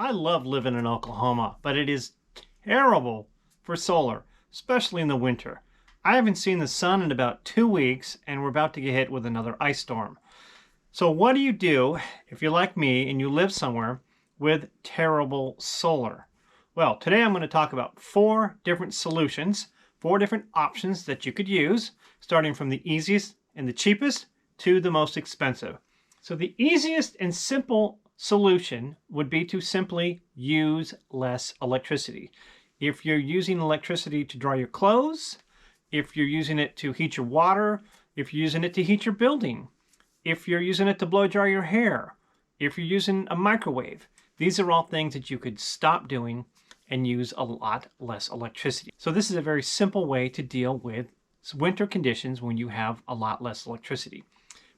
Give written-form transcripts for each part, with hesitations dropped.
I love living in Oklahoma, but it is terrible for solar, especially in the winter. I haven't seen the sun in about 2 weeks, and we're about to get hit with another ice storm. So what do you do if you're like me and you live somewhere with terrible solar? Well, today I'm going to talk about 4 different solutions, 4 different options that you could use, starting from the easiest and the cheapest to the most expensive. So the easiest and simple solution would be to simply use less electricity. If you're using electricity to dry your clothes, if you're using it to heat your water, if you're using it to heat your building, if you're using it to blow dry your hair, if you're using a microwave, these are all things that you could stop doing and use a lot less electricity. So this is a very simple way to deal with winter conditions when you have a lot less electricity.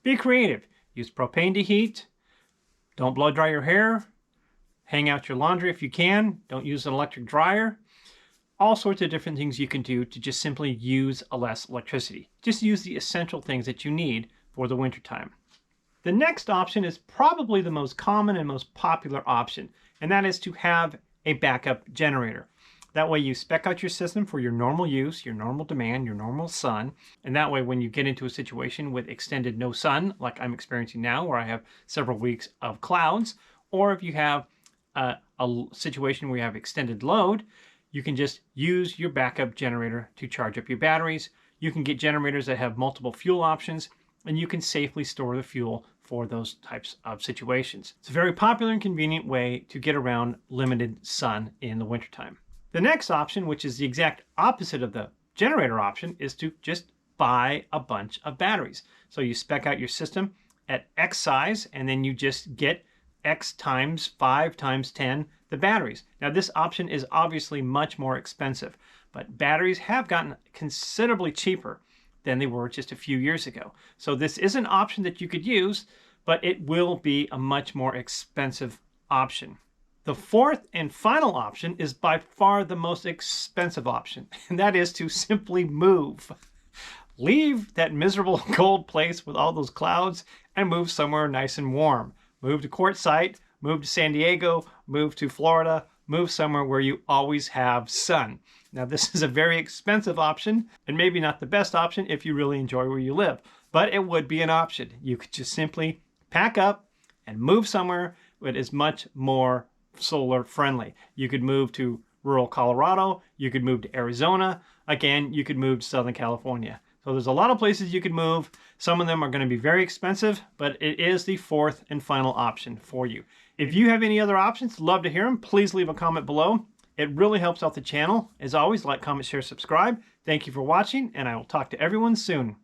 Be creative. Use propane to heat. Don't blow dry your hair. Hang out your laundry if you can. Don't use an electric dryer. All sorts of different things you can do to just simply use less electricity. Just use the essential things that you need for the wintertime. The next option is probably the most common and most popular option, and that is to have a backup generator. That way you spec out your system for your normal use, your normal demand, your normal sun. And that way when you get into a situation with extended no sun, like I'm experiencing now, where I have several weeks of clouds, or if you have a situation where you have extended load, you can just use your backup generator to charge up your batteries. You can get generators that have multiple fuel options, and you can safely store the fuel for those types of situations. It's a very popular and convenient way to get around limited sun in the wintertime. The next option, which is the exact opposite of the generator option, is to just buy a bunch of batteries. So you spec out your system at X size, and then you just get X times 5 times 10 the batteries. Now this option is obviously much more expensive, but batteries have gotten considerably cheaper than they were just a few years ago. So this is an option that you could use, but it will be a much more expensive option. The fourth and final option is by far the most expensive option, and that is to simply move. Leave that miserable cold place with all those clouds and move somewhere nice and warm. Move to Quartzsite, move to San Diego, move to Florida, move somewhere where you always have sun. Now this is a very expensive option and maybe not the best option if you really enjoy where you live, but it would be an option. You could just simply pack up and move somewhere that is much more solar friendly. You could move to rural Colorado, you could move to Arizona, again, you could move to Southern California. So there's a lot of places you could move. Some of them are going to be very expensive, but it is the fourth and final option for you. If you have any other options, love to hear them. Please leave a comment below. It really helps out the channel. As always, like, comment, share, subscribe. Thank you for watching, and I will talk to everyone soon.